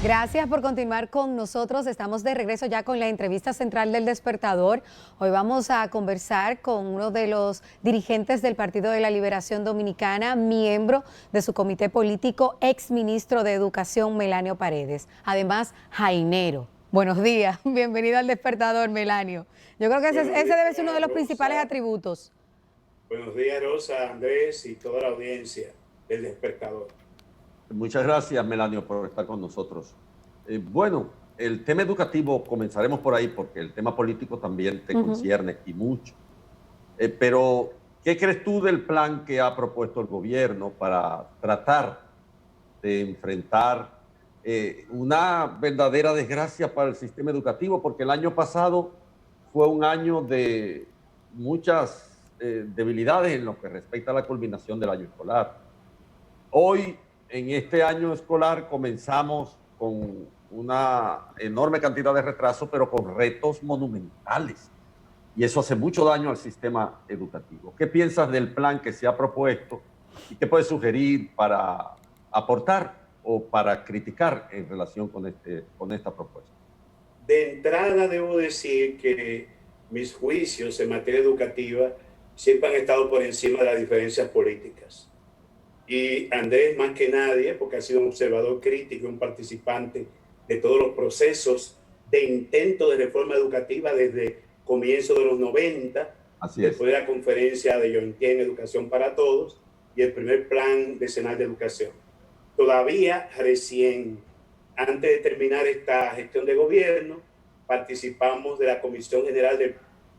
Gracias por continuar con nosotros. Estamos de regreso ya con la entrevista central del Despertador. Hoy vamos a conversar con uno de los dirigentes del Partido de la Liberación Dominicana, miembro de su comité político, exministro de Educación, Melanio Paredes. Además, jainero. Buenos días, bienvenido al Despertador, Melanio. Yo creo que ese debe ser uno de los principales atributos. Buenos días, Rosa, Andrés y toda la audiencia del Despertador. Muchas gracias, Melanio, por estar con nosotros. Bueno, el tema educativo, comenzaremos por ahí, porque el tema político también te concierne y mucho. Pero, ¿qué crees tú del plan que ha propuesto el gobierno para tratar de enfrentar una verdadera desgracia para el sistema educativo? Porque el año pasado fue un año de muchas debilidades en lo que respecta a la culminación del año escolar. Hoy, en este año escolar, comenzamos con una enorme cantidad de retrasos, pero con retos monumentales. Y eso hace mucho daño al sistema educativo. ¿Qué piensas del plan que se ha propuesto y qué puedes sugerir para aportar o para criticar en relación con esta propuesta? De entrada, debo decir que mis juicios en materia educativa siempre han estado por encima de las diferencias políticas. Y Andrés, más que nadie, porque ha sido un observador crítico, un participante de todos los procesos de intento de reforma educativa desde comienzo de los 90, después de la conferencia de Yontien, Educación para Todos, y el primer plan decenal de educación. Todavía recién, antes de terminar esta gestión de gobierno, participamos de la Comisión General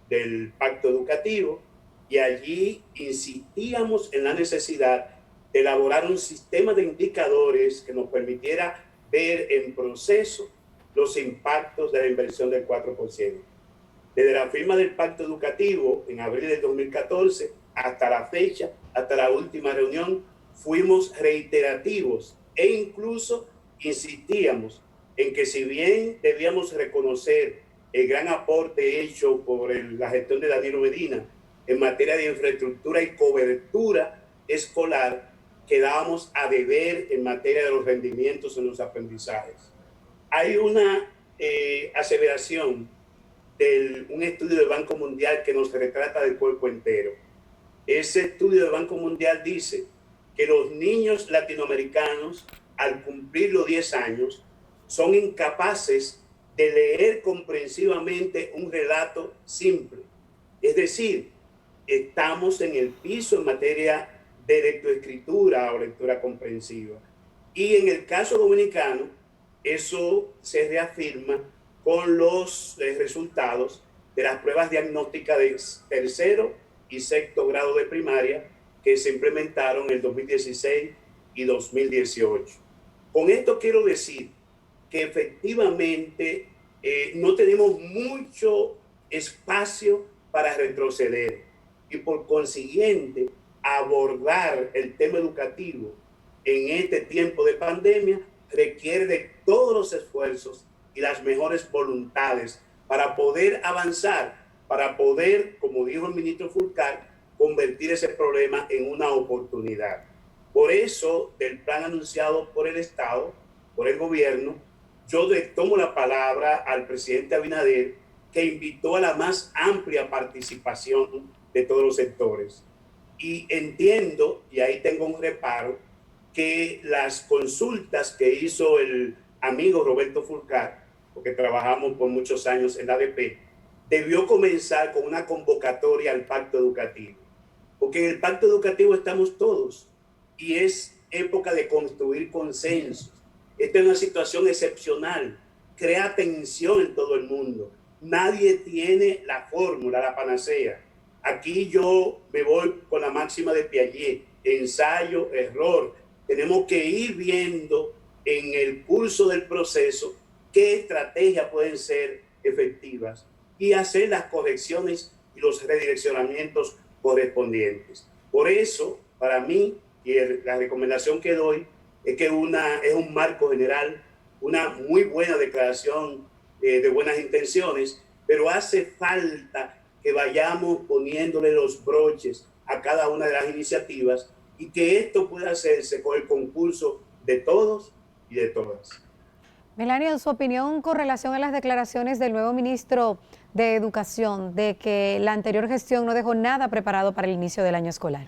del Pacto Educativo y allí insistíamos en la necesidad de elaborar un sistema de indicadores que nos permitiera ver en proceso los impactos de la inversión del 4%. Desde la firma del Pacto Educativo en abril del 2014 hasta la fecha, hasta la última reunión, fuimos reiterativos e incluso insistíamos en que si bien debíamos reconocer el gran aporte hecho por la gestión de Danilo Medina en materia de infraestructura y cobertura escolar, quedábamos a deber en materia de los rendimientos en los aprendizajes. Hay una aseveración de un estudio del Banco Mundial que nos retrata del cuerpo entero. Ese estudio del Banco Mundial dice que los niños latinoamericanos, al cumplir los 10 años, son incapaces de leer comprensivamente un relato simple. Es decir, estamos en el piso en materia de lectoescritura o lectura comprensiva. Y en el caso dominicano, eso se reafirma con los resultados de las pruebas diagnósticas de tercero y sexto grado de primaria que se implementaron en el 2016 y 2018. Con esto quiero decir que efectivamente no tenemos mucho espacio para retroceder y por consiguiente abordar el tema educativo en este tiempo de pandemia requiere de todos los esfuerzos y las mejores voluntades para poder avanzar, para poder, como dijo el ministro Fulcar, convertir ese problema en una oportunidad. Por eso, del plan anunciado por el Estado, por el gobierno, yo le tomo la palabra al presidente Abinader, que invitó a la más amplia participación de todos los sectores. Y entiendo, y ahí tengo un reparo, que las consultas que hizo el amigo Roberto Fulcar, porque trabajamos por muchos años en la ADP, debió comenzar con una convocatoria al pacto educativo. Porque en el pacto educativo estamos todos y es época de construir consensos. Esta es una situación excepcional, crea tensión en todo el mundo. Nadie tiene la fórmula, la panacea. Aquí yo me voy con la máxima de Piaget, ensayo, error. Tenemos que ir viendo en el curso del proceso qué estrategias pueden ser efectivas y hacer las correcciones y los redireccionamientos correspondientes. Por eso, para mí, y la recomendación que doy es que es un marco general, una muy buena declaración de buenas intenciones, pero hace falta que vayamos poniéndole los broches a cada una de las iniciativas y que esto pueda hacerse con el concurso de todos y de todas. Melania, su opinión con relación a las declaraciones del nuevo ministro de Educación de que la anterior gestión no dejó nada preparado para el inicio del año escolar.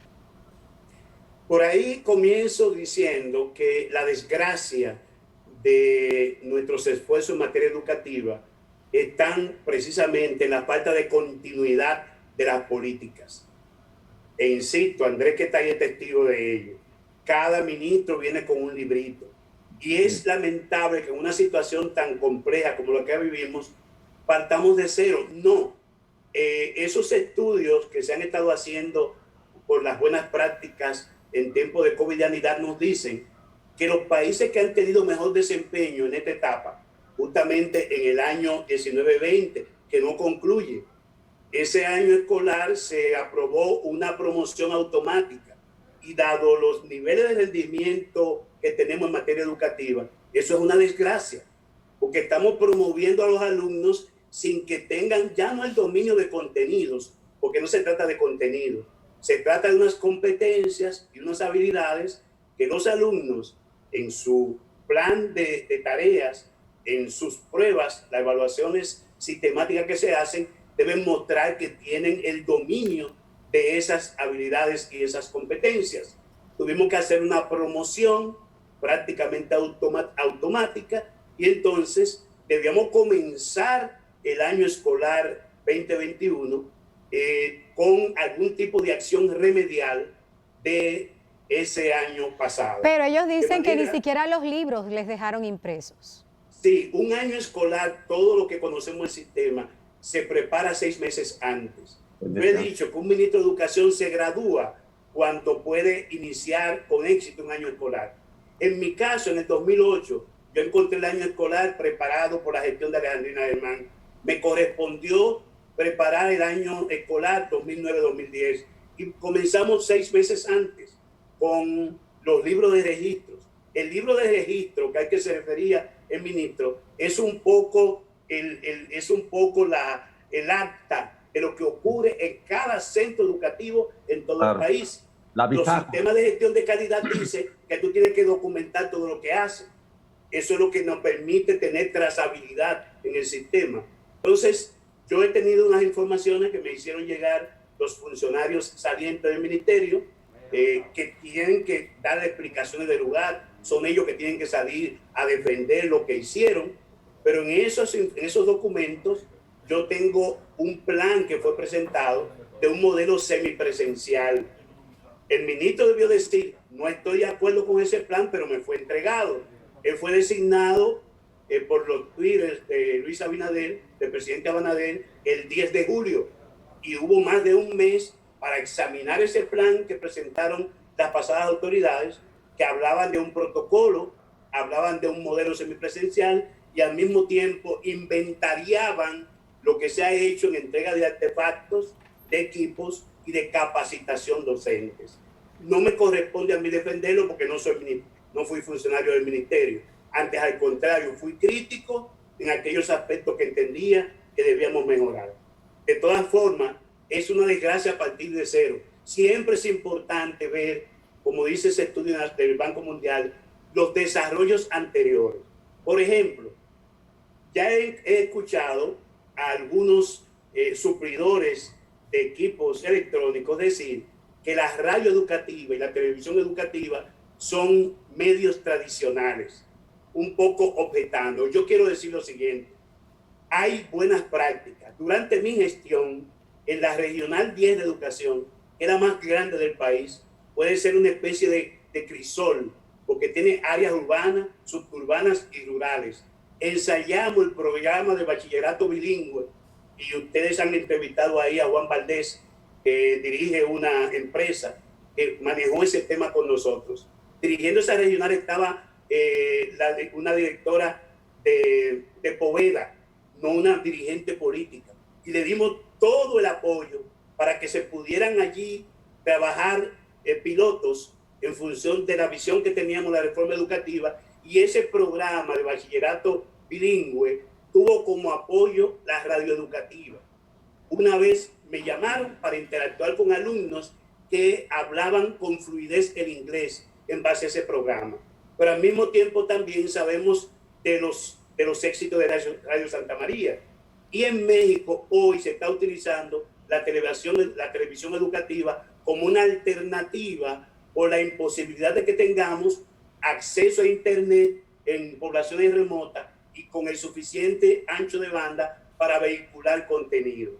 Por ahí comienzo diciendo que la desgracia de nuestros esfuerzos en materia educativa están precisamente en la falta de continuidad de las políticas. E insisto, Andrés, que está ahí, es testigo de ello. Cada ministro viene con un librito. Y es lamentable que en una situación tan compleja como la que vivimos, partamos de cero. No. Esos estudios que se han estado haciendo por las buenas prácticas en tiempos de covidianidad nos dicen que los países que han tenido mejor desempeño en esta etapa, justamente en el año 19-20, que no concluye, ese año escolar se aprobó una promoción automática y dado los niveles de rendimiento que tenemos en materia educativa, eso es una desgracia, porque estamos promoviendo a los alumnos sin que tengan ya no el dominio de contenidos, porque no se trata de contenidos, se trata de unas competencias y unas habilidades que los alumnos en su plan de tareas, en sus pruebas, las evaluaciones sistemáticas que se hacen, deben mostrar que tienen el dominio de esas habilidades y esas competencias. Tuvimos que hacer una promoción prácticamente automática y entonces debíamos comenzar el año escolar 2021 con algún tipo de acción remedial de ese año pasado. Pero ellos dicen que ni siquiera los libros les dejaron impresos. Sí, un año escolar, todo lo que conocemos del sistema, se prepara 6 meses antes. Yo he dicho que un ministro de Educación se gradúa cuando puede iniciar con éxito un año escolar. En mi caso, en el 2008, yo encontré el año escolar preparado por la gestión de Alejandrina Germán. Me correspondió preparar el año escolar 2009-2010 y comenzamos 6 meses antes con los libros de registros. El libro de registro que al que se refería el ministro es un poco el acta de lo que ocurre en cada centro educativo en todo el país. Los sistemas de gestión de calidad dicen que tú tienes que documentar todo lo que haces. Eso es lo que nos permite tener trazabilidad en el sistema. Entonces, yo he tenido unas informaciones que me hicieron llegar los funcionarios salientes del ministerio que tienen que dar explicaciones del lugar. Son ellos que tienen que salir a defender lo que hicieron. Pero en esos documentos yo tengo un plan que fue presentado de un modelo semipresencial. El ministro debió decir, no estoy de acuerdo con ese plan, pero me fue entregado. Él fue designado por los twitters de Luis Abinader, del presidente Abinader, el 10 de julio. Y hubo más de un mes para examinar ese plan que presentaron las pasadas autoridades, que hablaban de un protocolo, hablaban de un modelo semipresencial y al mismo tiempo inventariaban lo que se ha hecho en entrega de artefactos, de equipos y de capacitación docentes. No me corresponde a mí defenderlo porque no fui funcionario del ministerio. Antes, al contrario, fui crítico en aquellos aspectos que entendía que debíamos mejorar. De todas formas, es una desgracia a partir de cero. Siempre es importante ver, como dice ese estudio del Banco Mundial, los desarrollos anteriores. Por ejemplo, ya he escuchado a algunos suplidores de equipos electrónicos decir que la radio educativa y la televisión educativa son medios tradicionales, un poco objetando. Yo quiero decir lo siguiente, hay buenas prácticas. Durante mi gestión, en la Regional 10 de Educación, que es la más grande del país, puede ser una especie de crisol, porque tiene áreas urbanas, suburbanas y rurales. Ensayamos el programa de bachillerato bilingüe y ustedes han entrevistado ahí a Juan Valdés, que dirige una empresa que manejó ese tema con nosotros. Dirigiendo esa regional estaba una directora de Poveda, no una dirigente política. Y le dimos todo el apoyo para que se pudieran allí trabajar pilotos en función de la visión que teníamos de la reforma educativa, y ese programa de bachillerato bilingüe tuvo como apoyo la radio educativa. Una vez me llamaron para interactuar con alumnos que hablaban con fluidez el inglés en base a ese programa. Pero al mismo tiempo también sabemos de los éxitos de Radio Santa María. Y en México hoy se está utilizando la televisión educativa como una alternativa por la imposibilidad de que tengamos acceso a Internet en poblaciones remotas y con el suficiente ancho de banda para vehicular contenido.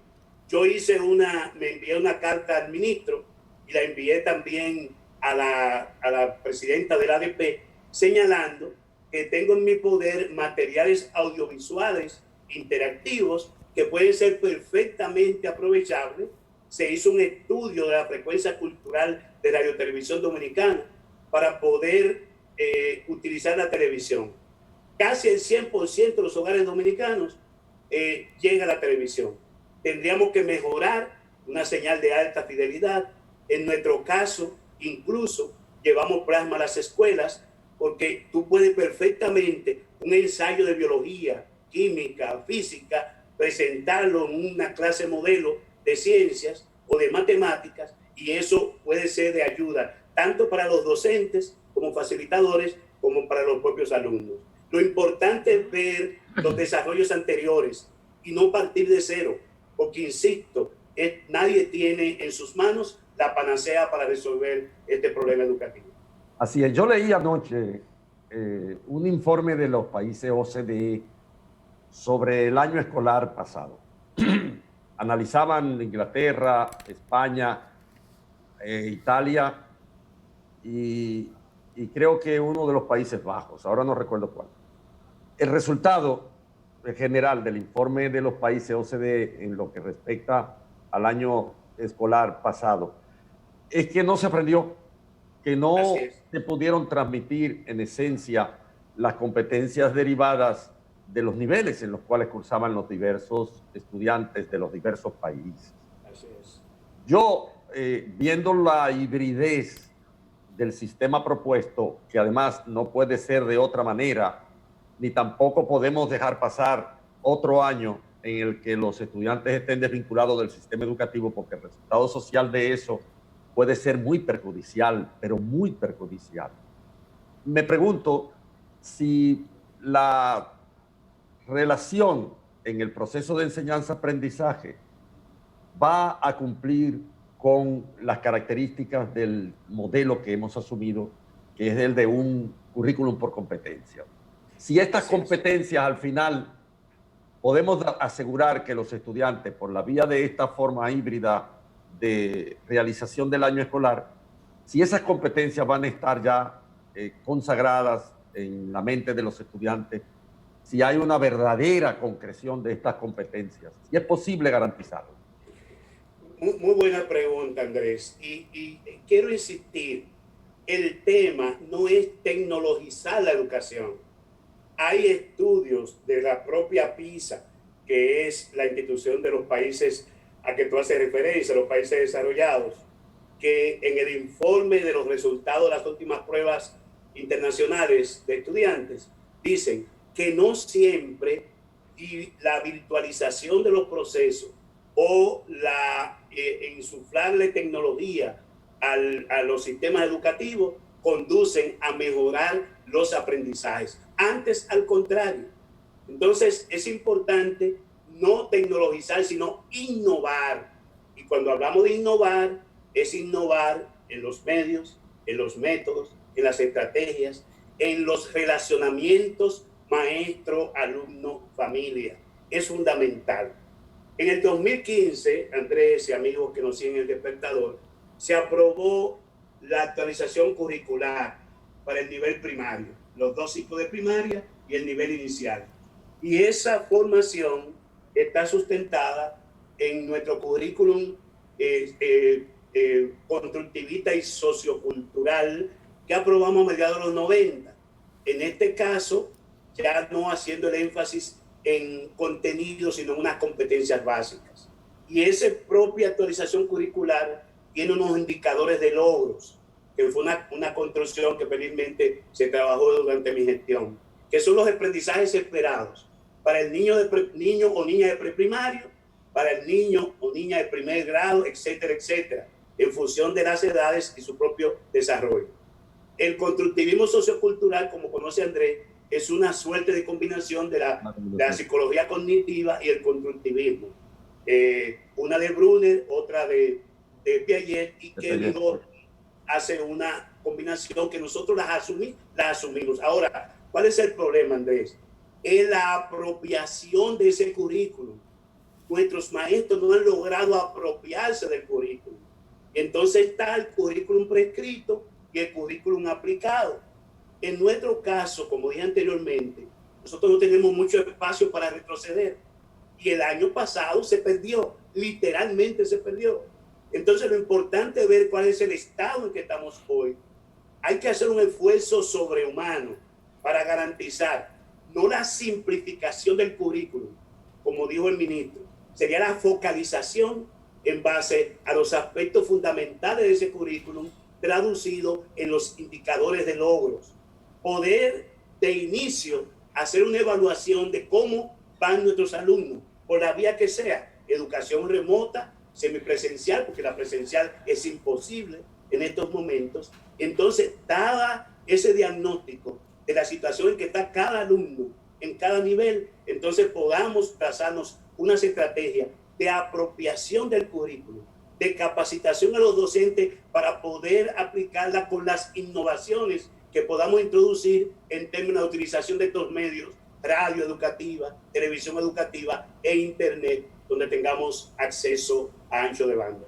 Yo me envié una carta al ministro y la envié también a la presidenta del ADP, señalando que tengo en mi poder materiales audiovisuales interactivos que pueden ser perfectamente aprovechables. Se hizo un estudio de la frecuencia cultural de Radio Televisión Dominicana para poder utilizar la televisión. Casi el 100% de los hogares dominicanos llega a la televisión. Tendríamos que mejorar una señal de alta fidelidad. En nuestro caso, incluso llevamos plasma a las escuelas, porque tú puedes perfectamente un ensayo de biología, química, física, presentarlo en una clase modelo de ciencias o de matemáticas, y eso puede ser de ayuda tanto para los docentes como facilitadores como para los propios alumnos. Lo importante es ver los desarrollos anteriores y no partir de cero, porque insisto, nadie tiene en sus manos la panacea para resolver este problema educativo. Así es, yo leí anoche un informe de los países OCDE sobre el año escolar pasado. Analizaban Inglaterra, España, Italia y creo que uno de los Países Bajos, ahora no recuerdo cuál. El resultado general del informe de los países OCDE en lo que respecta al año escolar pasado es que no se aprendió, que no se pudieron transmitir en esencia las competencias derivadas de los niveles en los cuales cursaban los diversos estudiantes de los diversos países. Así es. Yo, viendo la hibridez del sistema propuesto, que además no puede ser de otra manera, ni tampoco podemos dejar pasar otro año en el que los estudiantes estén desvinculados del sistema educativo, porque el resultado social de eso puede ser muy perjudicial, pero muy perjudicial. Me pregunto si la relación en el proceso de enseñanza-aprendizaje va a cumplir con las características del modelo que hemos asumido, que es el de un currículum por competencia. Si estas competencias al final podemos asegurar que los estudiantes, por la vía de esta forma híbrida de realización del año escolar, si esas competencias van a estar ya consagradas en la mente de los estudiantes, si hay una verdadera concreción de estas competencias, si es posible garantizarlo. Muy buena pregunta, Andrés. Y quiero insistir, el tema no es tecnologizar la educación. Hay estudios de la propia PISA, que es la institución de los países a que tú haces referencia, los países desarrollados, que en el informe de los resultados de las últimas pruebas internacionales de estudiantes, dicen que no siempre la virtualización de los procesos o insuflarle tecnología a los sistemas educativos conducen a mejorar los aprendizajes. Antes, al contrario. Entonces, es importante no tecnologizar, sino innovar. Y cuando hablamos de innovar, es innovar en los medios, en los métodos, en las estrategias, en los relacionamientos maestro, alumno, familia. Es fundamental. En el 2015, Andrés y amigos que nos siguen El Despertador, se aprobó la actualización curricular para el nivel primario, los 2 ciclos de primaria y el nivel inicial. Y esa formación está sustentada en nuestro currículum constructivista y sociocultural que aprobamos a mediados de los 90. En este caso, ya no haciendo el énfasis en contenido, sino en unas competencias básicas. Y esa propia actualización curricular tiene unos indicadores de logros, que fue una construcción que felizmente se trabajó durante mi gestión, que son los aprendizajes esperados para el niño o niña de preprimario, para el niño o niña de primer grado, etcétera, etcétera, en función de las edades y su propio desarrollo. El constructivismo sociocultural, como conoce Andrés, es una suerte de combinación de la psicología cognitiva y el constructivismo. Una de Brunner, otra de Piaget, y que Ligor hace una combinación que nosotros las asumimos. Ahora, ¿cuál es el problema, Andrés? Es la apropiación de ese currículum. Nuestros maestros no han logrado apropiarse del currículum. Entonces está el currículum prescrito y el currículum aplicado. En nuestro caso, como dije anteriormente, nosotros no tenemos mucho espacio para retroceder. Y el año pasado se perdió, literalmente se perdió. Entonces lo importante es ver cuál es el estado en que estamos hoy. Hay que hacer un esfuerzo sobrehumano para garantizar no la simplificación del currículum, como dijo el ministro, sería la focalización en base a los aspectos fundamentales de ese currículum traducido en los indicadores de logros. Poder de inicio hacer una evaluación de cómo van nuestros alumnos, por la vía que sea, educación remota, semipresencial, porque la presencial es imposible en estos momentos. Entonces, dada ese diagnóstico de la situación en que está cada alumno en cada nivel, entonces podamos trazarnos unas estrategias de apropiación del currículo, de capacitación a los docentes para poder aplicarla con las innovaciones que podamos introducir en términos de utilización de estos medios, radio educativa, televisión educativa e internet, donde tengamos acceso a ancho de banda.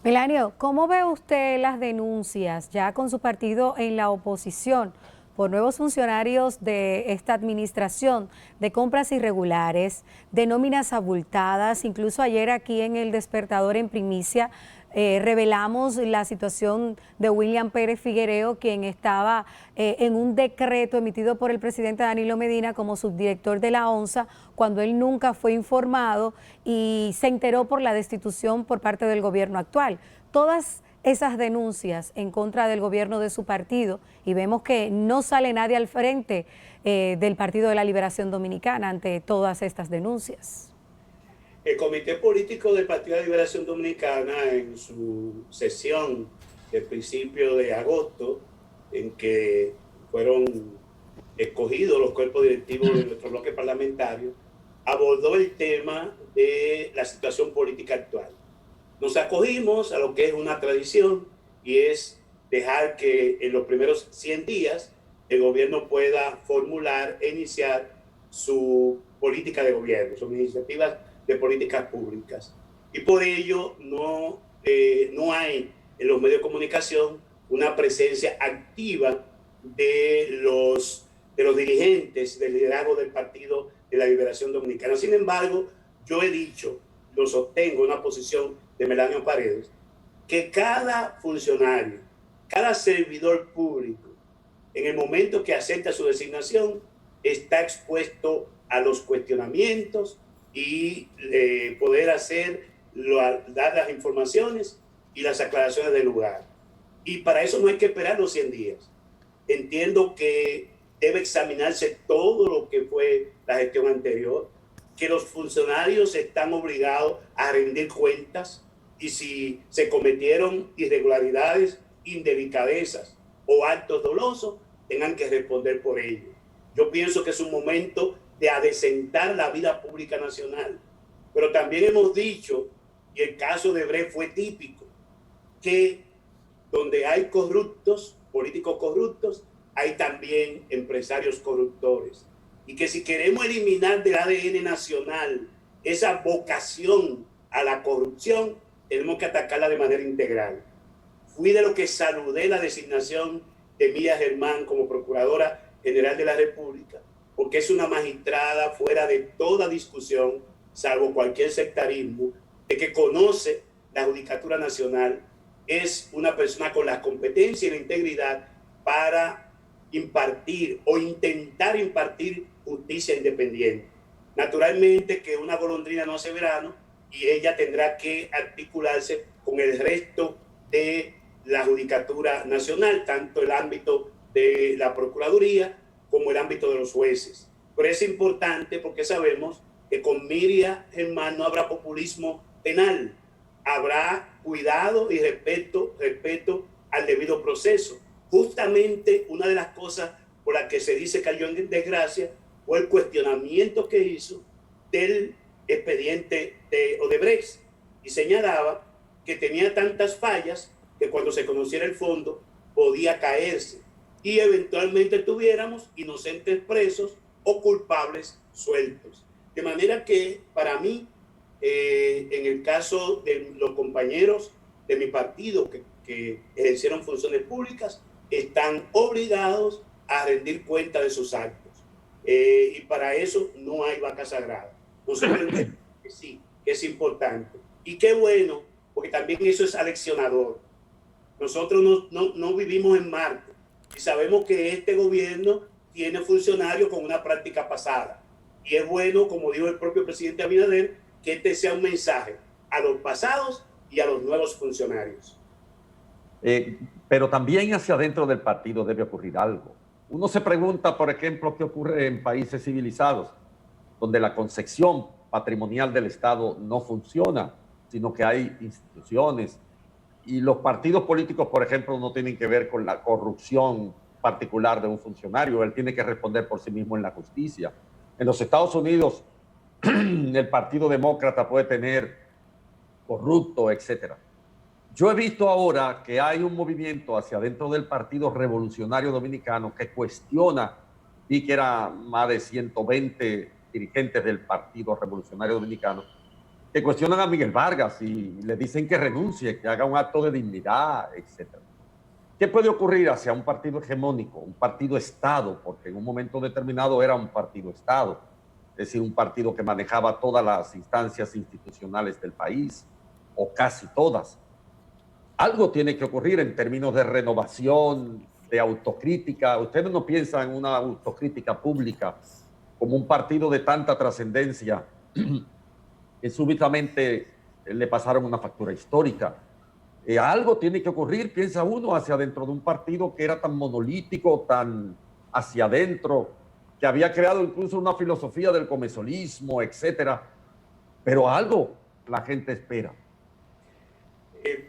Melanio, ¿cómo ve usted las denuncias ya con su partido en la oposición por nuevos funcionarios de esta administración de compras irregulares, de nóminas abultadas? Incluso ayer aquí en El Despertador en primicia revelamos la situación de William Pérez Figuereo, quien estaba en un decreto emitido por el presidente Danilo Medina como subdirector de la ONSA, cuando él nunca fue informado y se enteró por la destitución por parte del gobierno actual. Todas esas denuncias en contra del gobierno de su partido, y vemos que no sale nadie al frente del Partido de la Liberación Dominicana ante todas estas denuncias. El Comité Político del Partido de la Liberación Dominicana, en su sesión del principio de agosto, en que fueron escogidos los cuerpos directivos de nuestro bloque parlamentario, abordó el tema de la situación política actual. Nos acogimos a lo que es una tradición, y es dejar que en los primeros 100 días el gobierno pueda formular e iniciar su política de gobierno, sus iniciativas de políticas públicas. Y por ello no hay en los medios de comunicación una presencia activa de los dirigentes del liderazgo del Partido de la Liberación Dominicana. Sin embargo, yo he dicho, lo sostengo, una posición de Melanio Paredes, que cada funcionario, cada servidor público, en el momento que acepta su designación, está expuesto a los cuestionamientos y poder dar las informaciones y las aclaraciones del lugar. Y para eso no hay que esperar los 100 días. Entiendo que debe examinarse todo lo que fue la gestión anterior, que los funcionarios están obligados a rendir cuentas, y si se cometieron irregularidades, indelicadezas o actos dolosos, tengan que responder por ello. Yo pienso que es un momento de adecentar la vida pública nacional. Pero también hemos dicho, y el caso de Bre fue típico, que donde hay corruptos, políticos corruptos, hay también empresarios corruptores. Y que si queremos eliminar del ADN nacional esa vocación a la corrupción, tenemos que atacarla de manera integral. Fui de lo que saludé la designación de Emilia Germán como Procuradora General de la República, porque es una magistrada fuera de toda discusión, salvo cualquier sectarismo, de que conoce la Judicatura Nacional, es una persona con la competencia y la integridad para impartir o intentar impartir justicia independiente. Naturalmente que una golondrina no hace verano, y ella tendrá que articularse con el resto de la Judicatura Nacional, tanto el ámbito de la Procuraduría como el ámbito de los jueces. Pero es importante porque sabemos que con Emilia Germán no habrá populismo penal, habrá cuidado y respeto al debido proceso. Justamente una de las cosas por la que se dice cayó en desgracia fue el cuestionamiento que hizo del expediente de Odebrecht y señalaba que tenía tantas fallas que cuando se conociera el fondo podía caerse y eventualmente tuviéramos inocentes presos o culpables sueltos. De manera que para mí, en el caso de los compañeros de mi partido que ejercieron funciones públicas, están obligados a rendir cuenta de sus actos. Y para eso no hay vaca sagrada. Nosotros entendemos que sí, que es importante. Y qué bueno, porque también eso es aleccionador. Nosotros no vivimos en Marte y sabemos que este gobierno tiene funcionarios con una práctica pasada. Y es bueno, como dijo el propio presidente Abinader, que este sea un mensaje a los pasados y a los nuevos funcionarios. Pero también hacia adentro del partido debe ocurrir algo. Uno se pregunta, por ejemplo, qué ocurre en países civilizados, donde la concepción patrimonial del Estado no funciona, sino que hay instituciones. Y los partidos políticos, por ejemplo, no tienen que ver con la corrupción particular de un funcionario. Él tiene que responder por sí mismo en la justicia. En los Estados Unidos, el Partido Demócrata puede tener corrupto, etcétera. Yo he visto ahora que hay un movimiento hacia adentro del Partido Revolucionario Dominicano que cuestiona, vi que eran más de 120 dirigentes del Partido Revolucionario Dominicano, que cuestionan a Miguel Vargas y le dicen que renuncie, que haga un acto de dignidad, etcétera. ¿Qué puede ocurrir hacia un partido hegemónico, un partido Estado? Porque en un momento determinado era un partido Estado, es decir, un partido que manejaba todas las instancias institucionales del país, o casi todas. Algo tiene que ocurrir en términos de renovación, de autocrítica. ¿Ustedes no piensan en una autocrítica pública como un partido de tanta trascendencia que súbitamente le pasaron una factura histórica? Algo tiene que ocurrir, piensa uno, hacia adentro de un partido que era tan monolítico, tan hacia adentro, que había creado incluso una filosofía del comesolismo, etcétera. Pero algo la gente espera.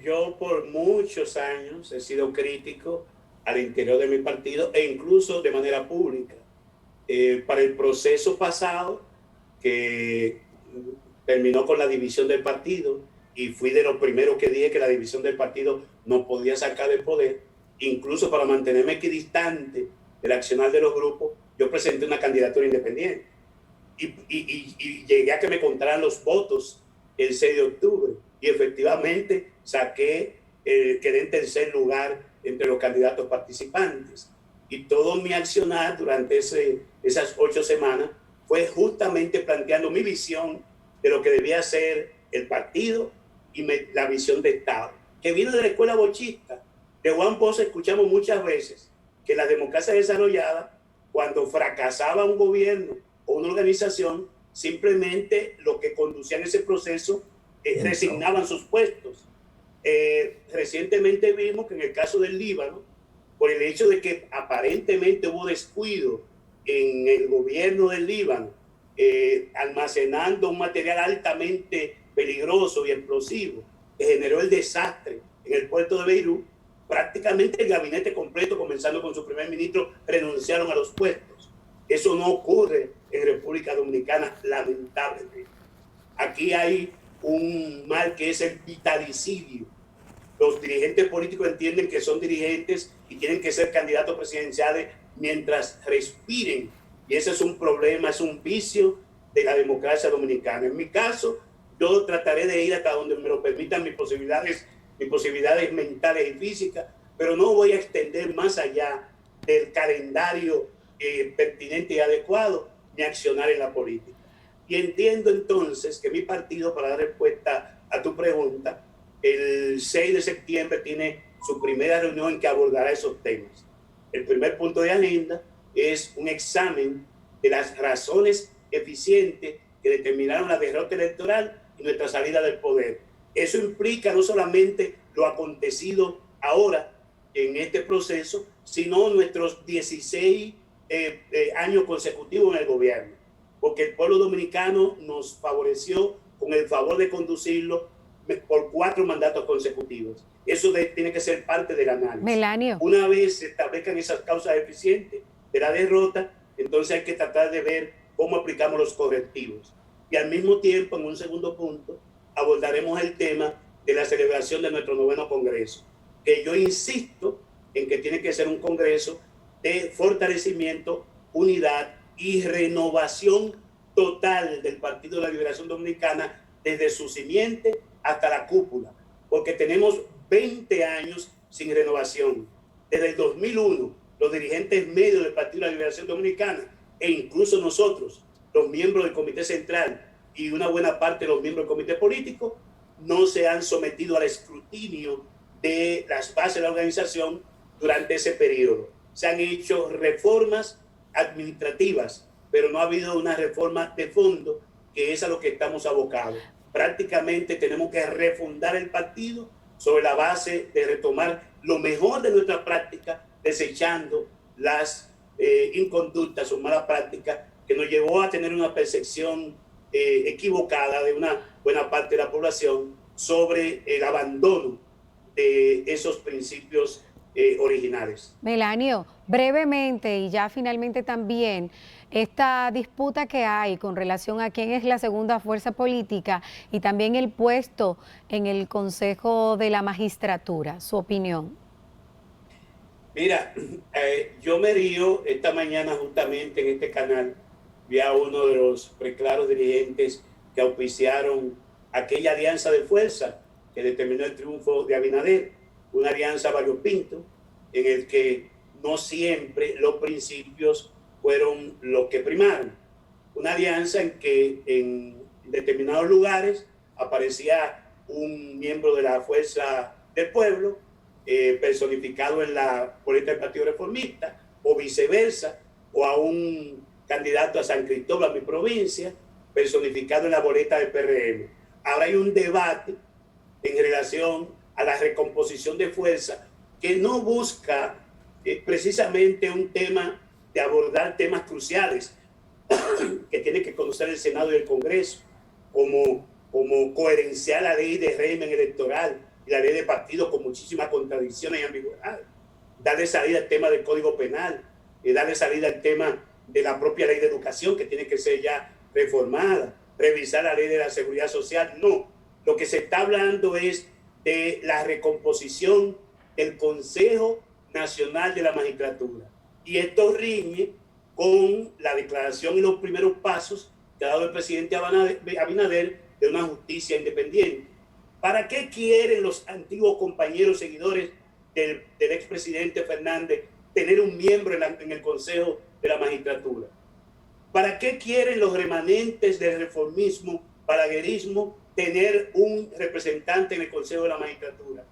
Yo por muchos años he sido crítico al interior de mi partido e incluso de manera pública. Para el proceso pasado que terminó con la división del partido, y fui de los primeros que dije que la división del partido no podía sacar del poder, incluso para mantenerme equidistante del accionar de los grupos, yo presenté una candidatura independiente y llegué a que me contaran los votos el 6 de octubre y efectivamente quedé en tercer lugar entre los candidatos participantes. Y todo mi accionar durante esas 8 semanas fue justamente planteando mi visión de lo que debía ser el partido y la visión de Estado, que vino de la escuela bochista. De Juan Bosch escuchamos muchas veces que la democracia desarrollada, cuando fracasaba un gobierno o una organización, simplemente los que conducían ese proceso resignaban sus puestos. Recientemente vimos que en el caso del Líbano, por el hecho de que aparentemente hubo descuido en el gobierno del Líbano, almacenando un material altamente peligroso y explosivo, que generó el desastre en el puerto de Beirut, prácticamente el gabinete completo, comenzando con su primer ministro, renunciaron a los puestos. Eso no ocurre en República Dominicana, lamentablemente. Aquí hay un mal que es el vitalicidio. Los dirigentes políticos entienden que son dirigentes y tienen que ser candidatos presidenciales mientras respiren. Y ese es un problema, es un vicio de la democracia dominicana. En mi caso, yo trataré de ir hasta donde me lo permitan mis posibilidades mentales y físicas, pero no voy a extender más allá del calendario pertinente y adecuado mi accionar en la política. Y entiendo entonces que mi partido, para dar respuesta a tu pregunta, el 6 de septiembre tiene su primera reunión en que abordará esos temas. El primer punto de agenda es un examen de las razones eficientes que determinaron la derrota electoral y nuestra salida del poder. Eso implica no solamente lo acontecido ahora en este proceso, sino nuestros 16 años consecutivos en el gobierno, porque el pueblo dominicano nos favoreció con el favor de conducirlo por 4 mandatos consecutivos. Eso tiene que ser parte del análisis. Melanio. Una vez se establezcan esas causas eficientes, de la derrota, entonces hay que tratar de ver cómo aplicamos los correctivos. Y al mismo tiempo, en un segundo punto, abordaremos el tema de la celebración de nuestro 9º Congreso, que yo insisto en que tiene que ser un Congreso de fortalecimiento, unidad y renovación total del Partido de la Liberación Dominicana desde su simiente hasta la cúpula, porque tenemos 20 años sin renovación. Desde el 2001, los dirigentes medios del Partido de la Liberación Dominicana e incluso nosotros, los miembros del Comité Central y una buena parte de los miembros del Comité Político, no se han sometido al escrutinio de las bases de la organización durante ese periodo. Se han hecho reformas administrativas, pero no ha habido una reforma de fondo, que es a lo que estamos abocados. Prácticamente tenemos que refundar el partido sobre la base de retomar lo mejor de nuestra práctica, desechando las inconductas o malas prácticas que nos llevó a tener una percepción equivocada de una buena parte de la población sobre el abandono de esos principios originales. Melanio, brevemente y ya finalmente también, esta disputa que hay con relación a quién es la segunda fuerza política y también el puesto en el Consejo de la Magistratura, su opinión. Mira, yo me río esta mañana justamente en este canal, vi a uno de los preclaros dirigentes que auspiciaron aquella alianza de fuerza que determinó el triunfo de Abinader, una alianza variopinto en el que no siempre los principios fueron los que primaron. Una alianza en que en determinados lugares aparecía un miembro de la Fuerza del Pueblo, personificado en la boleta del Partido Reformista, o viceversa, o a un candidato a San Cristóbal, mi provincia, personificado en la boleta del PRM. Ahora hay un debate en relación a la recomposición de fuerza que no busca precisamente un tema de abordar temas cruciales que tiene que conocer el Senado y el Congreso, como coherenciar la ley de régimen electoral y la ley de partidos con muchísimas contradicciones y ambigüedades, darle salida al tema del Código Penal, darle salida al tema de la propia ley de educación que tiene que ser ya reformada, revisar la ley de la seguridad social. No, lo que se está hablando es de la recomposición del Consejo Nacional de la Magistratura. Y esto riñe con la declaración y los primeros pasos que ha dado el presidente Abinader de una justicia independiente. ¿Para qué quieren los antiguos compañeros seguidores del expresidente Fernández tener un miembro en el Consejo de la Magistratura? ¿Para qué quieren los remanentes del reformismo, balaguerismo, tener un representante en el Consejo de la Magistratura?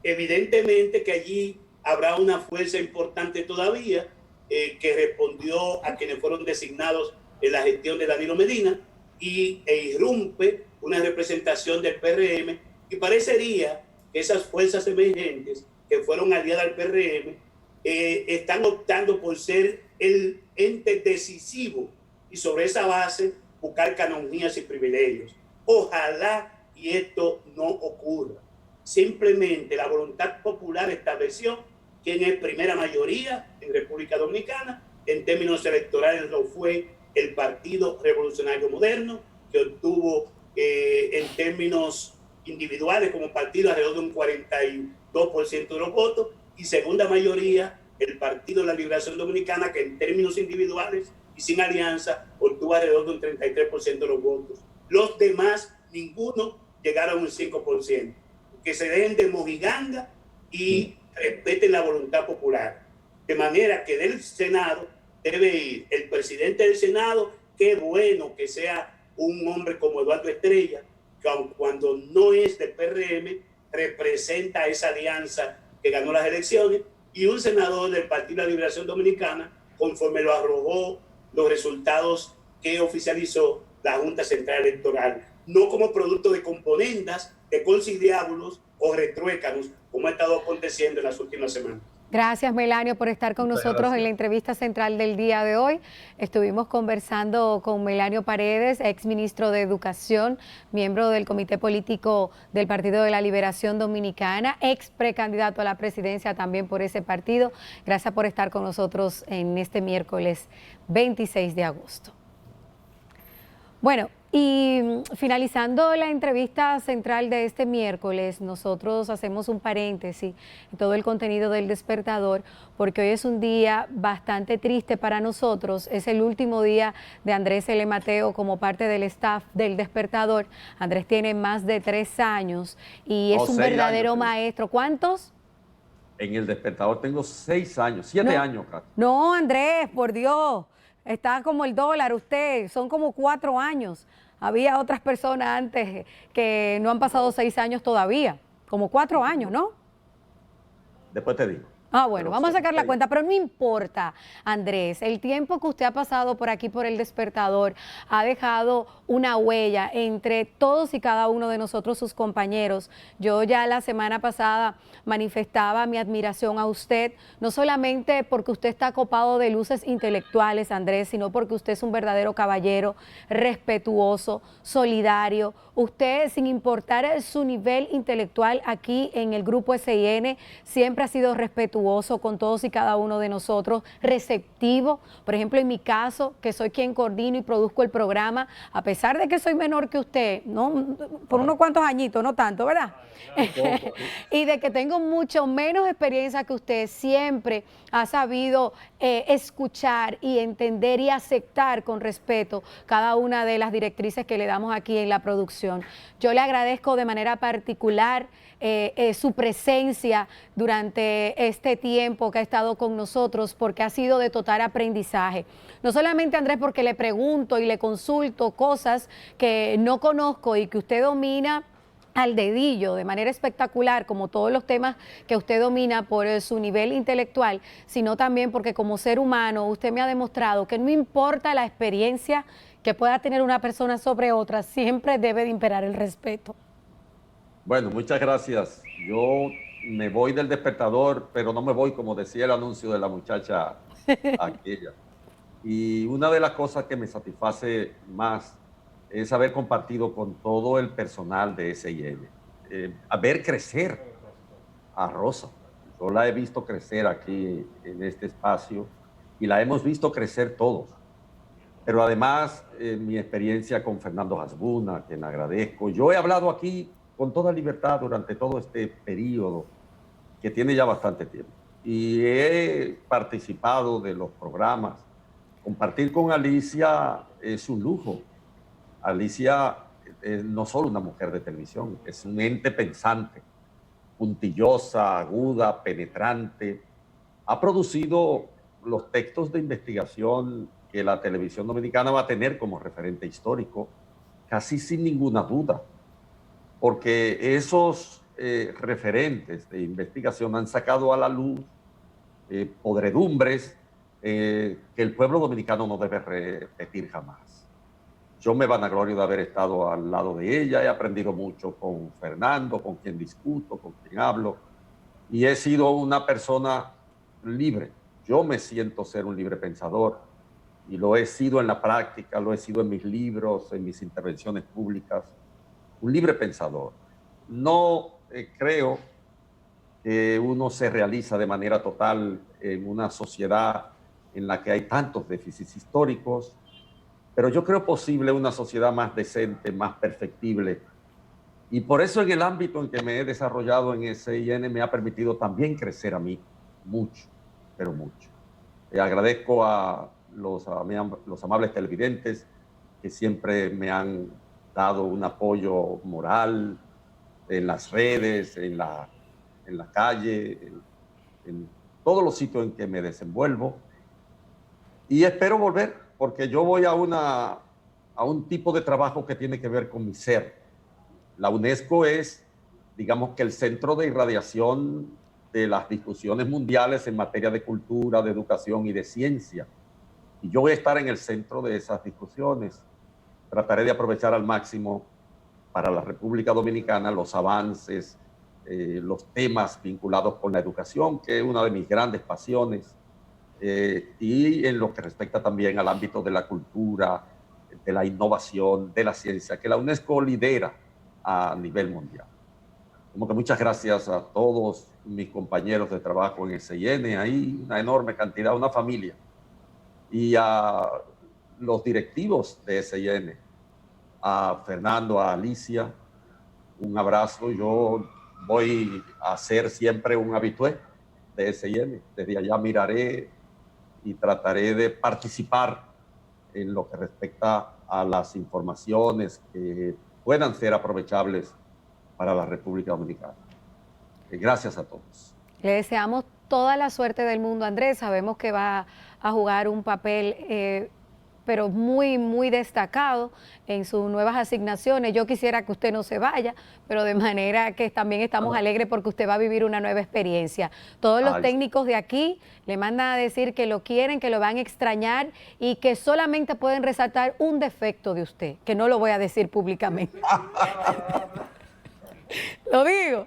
Evidentemente que allí habrá una fuerza importante todavía que respondió a quienes fueron designados en la gestión de Danilo Medina e irrumpe una representación del PRM, y parecería que esas fuerzas emergentes que fueron aliadas al PRM están optando por ser el ente decisivo y sobre esa base buscar canonjías y privilegios. Ojalá y esto no ocurra. Simplemente la voluntad popular estableció quién es primera mayoría en República Dominicana. En términos electorales lo fue el Partido Revolucionario Moderno, que obtuvo en términos individuales como partido alrededor de un 42% de los votos, y segunda mayoría el Partido de la Liberación Dominicana, que en términos individuales y sin alianza obtuvo alrededor de un 33% de los votos. Los demás, ninguno llegaron a un 5%. Que se dejen de mojiganga y respeten la voluntad popular. De manera que del Senado debe ir el presidente del Senado. Qué bueno que sea un hombre como Eduardo Estrella, que aun cuando no es del PRM, representa esa alianza que ganó las elecciones, y un senador del Partido de la Liberación Dominicana, conforme lo arrojó los resultados que oficializó la Junta Central Electoral, no como producto de componendas, de conciliábulos o retruécanos, como ha estado aconteciendo en las últimas semanas. Gracias, Melanio, por estar con Muchas nosotros en la gracias. entrevista central del día de hoy. Estuvimos conversando con Melanio Paredes, exministro de Educación, miembro del Comité Político del Partido de la Liberación Dominicana, ex precandidato a la presidencia también por ese partido. Gracias por estar con nosotros en este miércoles 26 de agosto. Bueno, y finalizando la entrevista central de este miércoles, nosotros hacemos un paréntesis en todo el contenido del Despertador, porque hoy es un día bastante triste para nosotros. Es el último día de Andrés L. Mateo como parte del staff del Despertador. Andrés tiene más de 3 años y es un 6 verdadero años. maestro. ¿Cuántos? En el Despertador tengo 6 años, 7 No, años casi. no, Andrés, por Dios, está como el dólar usted, son como 4 años. Había otras personas antes que no han pasado 6 años todavía, como 4 años, ¿no? Después te digo. Ah, bueno, Pero vamos a son sacar la 6. cuenta, pero no importa, Andrés, el tiempo que usted ha pasado por aquí, por el Despertador, ha dejado una huella entre todos y cada uno de nosotros, sus compañeros. Yo ya la semana pasada manifestaba mi admiración a usted, no solamente porque usted está copado de luces intelectuales, Andrés, sino porque usted es un verdadero caballero, respetuoso, solidario. Usted, sin importar su nivel intelectual aquí en el Grupo SIN, siempre ha sido respetuoso con todos y cada uno de nosotros, receptivo. Por ejemplo, en mi caso, que soy quien coordino y produzco el programa, a pesar de que soy menor que usted, ¿no? Por unos cuantos añitos, no tanto, ¿verdad? Y de que tengo mucho menos experiencia que usted, siempre ha sabido escuchar y entender y aceptar con respeto cada una de las directrices que le damos aquí en la producción. Yo le agradezco de manera particular su presencia durante este tiempo que ha estado con nosotros, porque ha sido de total aprendizaje. No solamente, Andrés, porque le pregunto y le consulto cosas que no conozco y que usted domina al dedillo, de manera espectacular, como todos los temas que usted domina por su nivel intelectual, sino también porque como ser humano usted me ha demostrado que no importa la experiencia que pueda tener una persona sobre otra, siempre debe de imperar el respeto. Bueno, muchas gracias. Yo me voy del Despertador, pero no me voy como decía el anuncio de la muchacha aquella. Y una de las cosas que me satisface más es haber compartido con todo el personal de SIN, a ver crecer a Rosa. Yo la he visto crecer aquí en este espacio y la hemos visto crecer todos. Pero además, mi experiencia con Fernando Hasbuna, a quien agradezco. Yo he hablado aquí con toda libertad durante todo este periodo, que tiene ya bastante tiempo. Y he participado de los programas. Compartir con Alicia es un lujo. Alicia es no solo una mujer de televisión, es un ente pensante, puntillosa, aguda, penetrante. Ha producido los textos de investigación que la televisión dominicana va a tener como referente histórico, casi sin ninguna duda, porque esos referentes de investigación han sacado a la luz podredumbres que el pueblo dominicano no debe repetir jamás. Yo me vanaglorio de haber estado al lado de ella, he aprendido mucho con Fernando, con quien discuto, con quien hablo, y he sido una persona libre. Yo me siento ser un libre pensador, y lo he sido en la práctica, lo he sido en mis libros, en mis intervenciones públicas, un libre pensador. No creo que uno se realiza de manera total en una sociedad en la que hay tantos déficits históricos, pero yo creo posible una sociedad más decente, más perfectible. Y por eso en el ámbito en que me he desarrollado en SIN me ha permitido también crecer a mí mucho, pero mucho. Agradezco a los amables televidentes que siempre me han dado un apoyo moral en las redes, en la calle, en todos los sitios en que me desenvuelvo. Y espero volver, porque yo voy a un tipo de trabajo que tiene que ver con mi ser. La UNESCO es, digamos que el centro de irradiación de las discusiones mundiales en materia de cultura, de educación y de ciencia. Y yo voy a estar en el centro de esas discusiones. Trataré de aprovechar al máximo para la República Dominicana los avances los temas vinculados con la educación, que es una de mis grandes pasiones, y en lo que respecta también al ámbito de la cultura, de la innovación, de la ciencia, que la UNESCO lidera a nivel mundial. Como que muchas gracias a todos mis compañeros de trabajo en SIN, hay una enorme cantidad, una familia, y a los directivos de SIN, a Fernando, a Alicia, un abrazo. Yo voy a ser siempre un habitué de SIN. Desde allá miraré y trataré de participar en lo que respecta a las informaciones que puedan ser aprovechables para la República Dominicana. Gracias a todos. Le deseamos toda la suerte del mundo, Andrés. Sabemos que va a jugar un papel pero muy, muy destacado en sus nuevas asignaciones. Yo quisiera que usted no se vaya, pero de manera que también estamos alegres porque usted va a vivir una nueva experiencia. Todos los técnicos de aquí le mandan a decir que lo quieren, que lo van a extrañar y que solamente pueden resaltar un defecto de usted, que no lo voy a decir públicamente. Lo digo.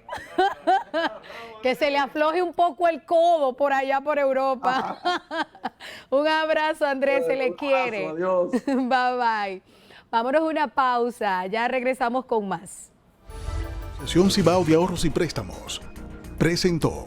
Que se le afloje un poco el codo por allá por Europa. Un abrazo, Andrés, se le quiere. Adiós. Bye, bye. Vámonos a una pausa, ya regresamos con más. Asociación Cibao de Ahorros y Préstamos presentó